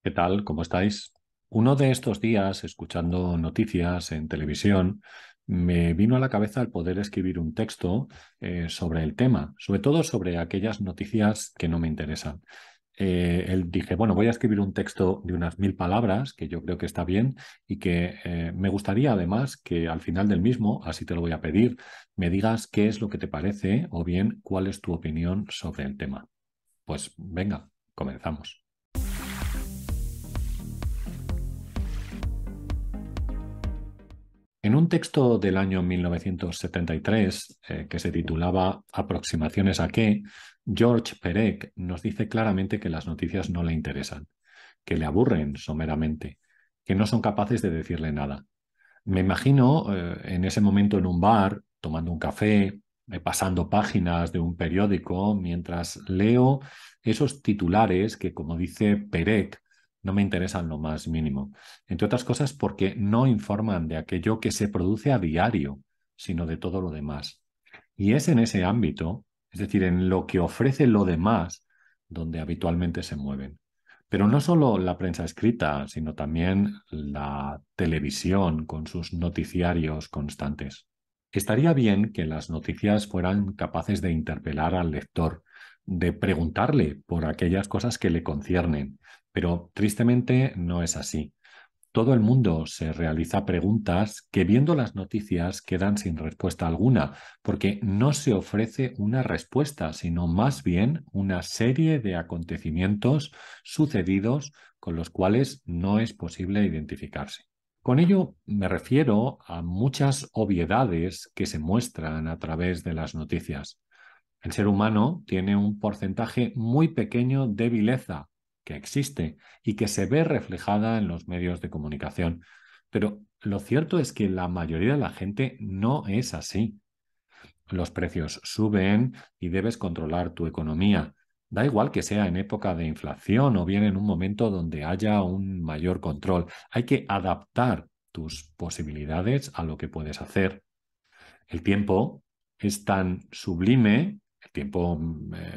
¿Qué tal? ¿Cómo estáis? Uno de estos días, escuchando noticias en televisión, me vino a la cabeza el poder escribir un texto sobre el tema, sobre todo sobre aquellas noticias que no me interesan. Dije, bueno, voy a escribir un texto de unas 1000 palabras, que yo creo que está bien, y que me gustaría además que al final del mismo, así te lo voy a pedir, me digas qué es lo que te parece o bien cuál es tu opinión sobre el tema. Pues venga, comenzamos. En un texto del año 1973, que se titulaba Aproximaciones a qué, George Perec nos dice claramente que las noticias no le interesan, que le aburren someramente, que no son capaces de decirle nada. Me imagino en ese momento en un bar, tomando un café, pasando páginas de un periódico, mientras leo esos titulares que, como dice Perec, no me interesan lo más mínimo. Entre otras cosas porque no informan de aquello que se produce a diario, sino de todo lo demás. Y es en ese ámbito, es decir, en lo que ofrece lo demás, donde habitualmente se mueven. Pero no solo la prensa escrita, sino también la televisión con sus noticiarios constantes. Estaría bien que las noticias fueran capaces de interpelar al lector, de preguntarle por aquellas cosas que le conciernen, pero tristemente no es así. Todo el mundo se realiza preguntas que viendo las noticias quedan sin respuesta alguna, porque no se ofrece una respuesta, sino más bien una serie de acontecimientos sucedidos con los cuales no es posible identificarse. Con ello me refiero a muchas obviedades que se muestran a través de las noticias. El ser humano tiene un porcentaje muy pequeño de vileza que existe y que se ve reflejada en los medios de comunicación. Pero lo cierto es que la mayoría de la gente no es así. Los precios suben y debes controlar tu economía. Da igual que sea en época de inflación o bien en un momento donde haya un mayor control. Hay que adaptar tus posibilidades a lo que puedes hacer. El tiempo es tan sublime, el tiempo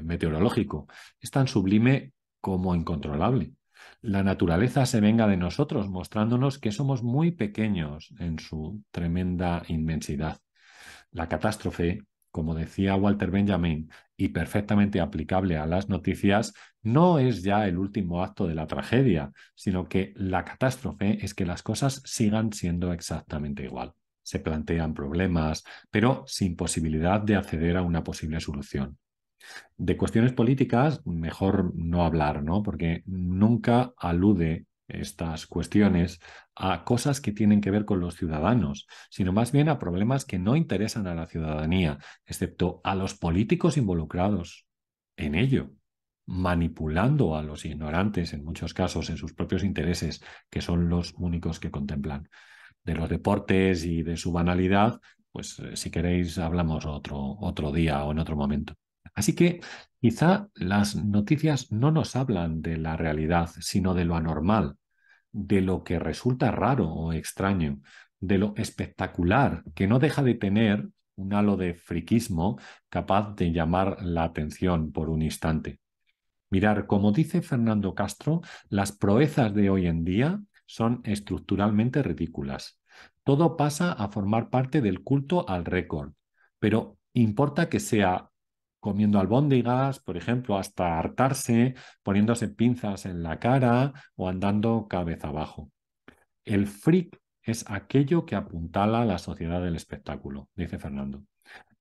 meteorológico, es tan sublime como incontrolable. La naturaleza se venga de nosotros, mostrándonos que somos muy pequeños en su tremenda inmensidad. La catástrofe, como decía Walter Benjamin, y perfectamente aplicable a las noticias, no es ya el último acto de la tragedia, sino que la catástrofe es que las cosas sigan siendo exactamente igual. Se plantean problemas, pero sin posibilidad de acceder a una posible solución. De cuestiones políticas, mejor no hablar, ¿no? Porque nunca alude estas cuestiones a cosas que tienen que ver con los ciudadanos, sino más bien a problemas que no interesan a la ciudadanía, excepto a los políticos involucrados en ello, manipulando a los ignorantes, en muchos casos, en sus propios intereses, que son los únicos que contemplan. De los deportes y de su banalidad, pues si queréis hablamos otro día o en otro momento. Así que quizá las noticias no nos hablan de la realidad, sino de lo anormal, de lo que resulta raro o extraño, de lo espectacular, que no deja de tener un halo de friquismo capaz de llamar la atención por un instante. Mirar, como dice Fernando Castro, las proezas de hoy en día son estructuralmente ridículas. Todo pasa a formar parte del culto al récord, pero importa que sea comiendo albóndigas, por ejemplo, hasta hartarse, poniéndose pinzas en la cara o andando cabeza abajo. El freak es aquello que apuntala la sociedad del espectáculo, dice Fernando.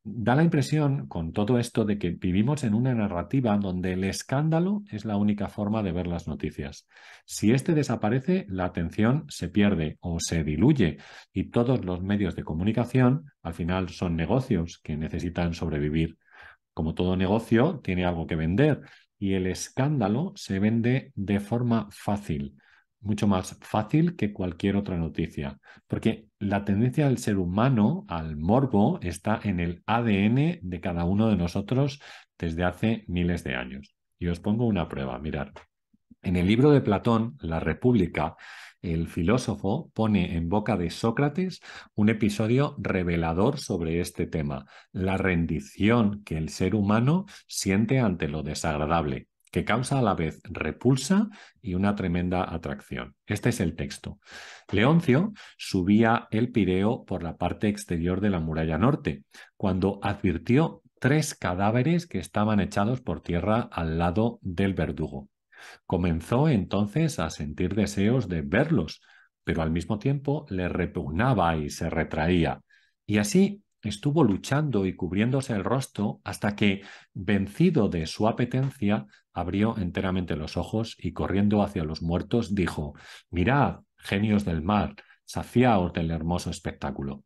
Da la impresión, con todo esto, de que vivimos en una narrativa donde el escándalo es la única forma de ver las noticias. Si este desaparece, la atención se pierde o se diluye y todos los medios de comunicación, al final, son negocios que necesitan sobrevivir. Como todo negocio, tiene algo que vender y el escándalo se vende de forma fácil, mucho más fácil que cualquier otra noticia, porque la tendencia del ser humano al morbo está en el ADN de cada uno de nosotros desde hace miles de años. Y os pongo una prueba, mirad. En el libro de Platón, La República, el filósofo pone en boca de Sócrates un episodio revelador sobre este tema, la rendición que el ser humano siente ante lo desagradable, que causa a la vez repulsa y una tremenda atracción. Este es el texto. Leoncio subía el Pireo por la parte exterior de la muralla norte, cuando advirtió 3 cadáveres que estaban echados por tierra al lado del verdugo. Comenzó entonces a sentir deseos de verlos, pero al mismo tiempo le repugnaba y se retraía. Y así estuvo luchando y cubriéndose el rostro hasta que, vencido de su apetencia, abrió enteramente los ojos y corriendo hacia los muertos dijo: «Mirad, genios del mar, saciaos del hermoso espectáculo».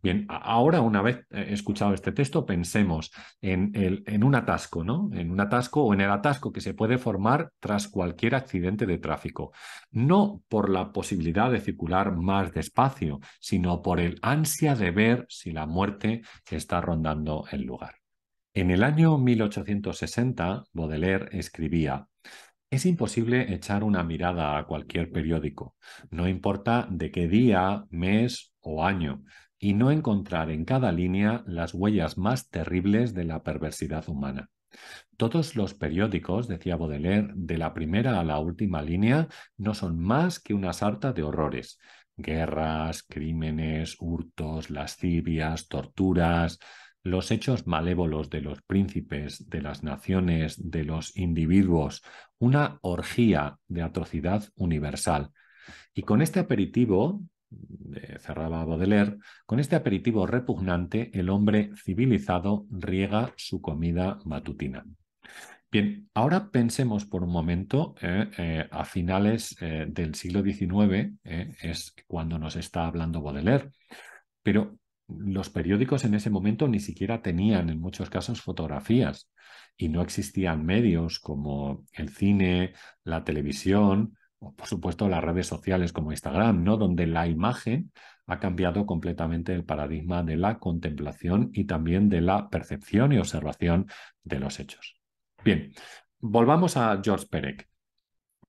Bien, ahora una vez escuchado este texto, pensemos en un atasco, ¿no? En un atasco o en el atasco que se puede formar tras cualquier accidente de tráfico. No por la posibilidad de circular más despacio, sino por el ansia de ver si la muerte está rondando el lugar. En el año 1860, Baudelaire escribía: «Es imposible echar una mirada a cualquier periódico, no importa de qué día, mes o año, y no encontrar en cada línea las huellas más terribles de la perversidad humana. Todos los periódicos», decía Baudelaire, «de la primera a la última línea, no son más que una sarta de horrores. Guerras, crímenes, hurtos, lascivias, torturas, los hechos malévolos de los príncipes, de las naciones, de los individuos, una orgía de atrocidad universal. Y con este aperitivo», cerraba Baudelaire, «con este aperitivo repugnante, el hombre civilizado riega su comida matutina». Bien, ahora pensemos por un momento a finales del siglo XIX, es cuando nos está hablando Baudelaire, pero los periódicos en ese momento ni siquiera tenían en muchos casos fotografías y no existían medios como el cine, la televisión o por supuesto las redes sociales como Instagram, ¿no? Donde la imagen ha cambiado completamente el paradigma de la contemplación y también de la percepción y observación de los hechos. Bien, volvamos a George Perec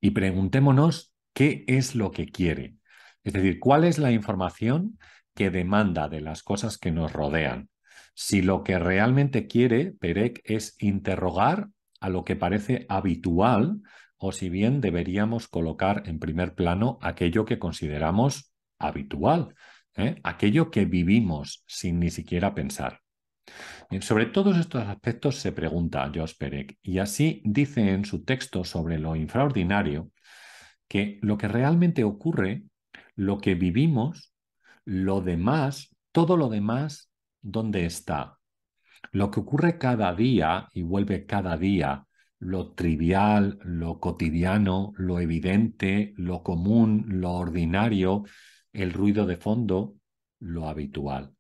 y preguntémonos qué es lo que quiere. Es decir, cuál es la información que demanda de las cosas que nos rodean. Si lo que realmente quiere Perec es interrogar a lo que parece habitual o si bien deberíamos colocar en primer plano aquello que consideramos habitual, aquello que vivimos sin ni siquiera pensar. Bien, sobre todos estos aspectos se pregunta George Perec y así dice en su texto sobre lo infraordinario que lo que realmente ocurre, lo que vivimos, lo demás, todo lo demás, ¿dónde está? Lo que ocurre cada día y vuelve cada día, lo trivial, lo cotidiano, lo evidente, lo común, lo ordinario, el ruido de fondo, lo habitual.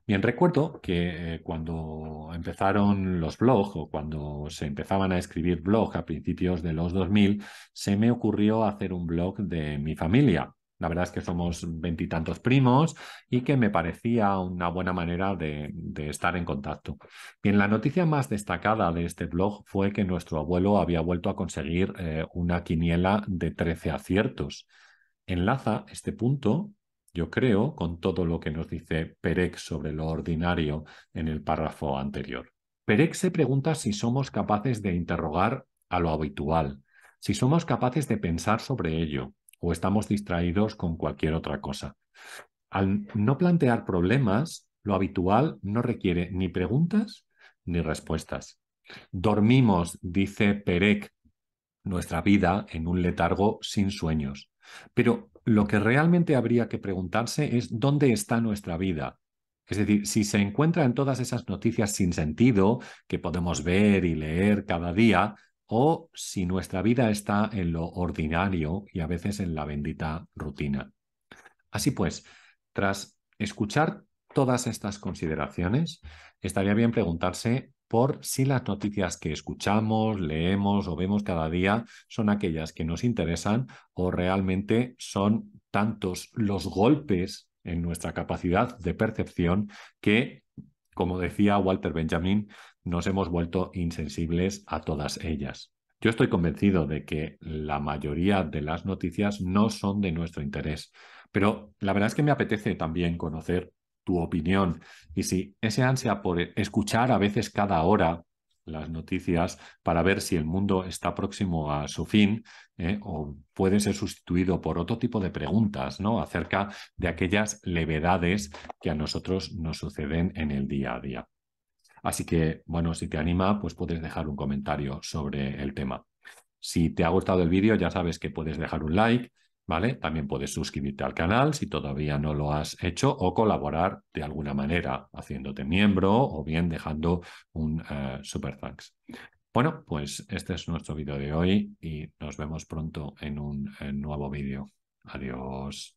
Bien, recuerdo que cuando empezaron los blogs o cuando se empezaban a escribir blogs a principios de los 2000, se me ocurrió hacer un blog de mi familia. La verdad es que somos 20 y tantos primos y que me parecía una buena manera de estar en contacto. Bien, la noticia más destacada de este blog fue que nuestro abuelo había vuelto a conseguir una quiniela de 13 aciertos. Enlaza este punto, yo creo, con todo lo que nos dice Perec sobre lo ordinario en el párrafo anterior. Perec se pregunta si somos capaces de interrogar a lo habitual, si somos capaces de pensar sobre ello o estamos distraídos con cualquier otra cosa. Al no plantear problemas, lo habitual no requiere ni preguntas ni respuestas. Dormimos, dice Perec, nuestra vida en un letargo sin sueños. Pero lo que realmente habría que preguntarse es ¿dónde está nuestra vida? Es decir, si se encuentra en todas esas noticias sin sentido que podemos ver y leer cada día, o si nuestra vida está en lo ordinario y a veces en la bendita rutina. Así pues, tras escuchar todas estas consideraciones, estaría bien preguntarse por si las noticias que escuchamos, leemos o vemos cada día son aquellas que nos interesan o realmente son tantos los golpes en nuestra capacidad de percepción que, como decía Walter Benjamin, nos hemos vuelto insensibles a todas ellas. Yo estoy convencido de que la mayoría de las noticias no son de nuestro interés, pero la verdad es que me apetece también conocer tu opinión y si ese ansia por escuchar a veces cada hora las noticias para ver si el mundo está próximo a su fin, o puede ser sustituido por otro tipo de preguntas, ¿no? Acerca de aquellas levedades que a nosotros nos suceden en el día a día. Así que, bueno, si te anima, pues puedes dejar un comentario sobre el tema. Si te ha gustado el vídeo, ya sabes que puedes dejar un like, ¿vale? También puedes suscribirte al canal si todavía no lo has hecho o colaborar de alguna manera, haciéndote miembro o bien dejando un super thanks. Bueno, pues este es nuestro vídeo de hoy y nos vemos pronto en un nuevo vídeo. Adiós.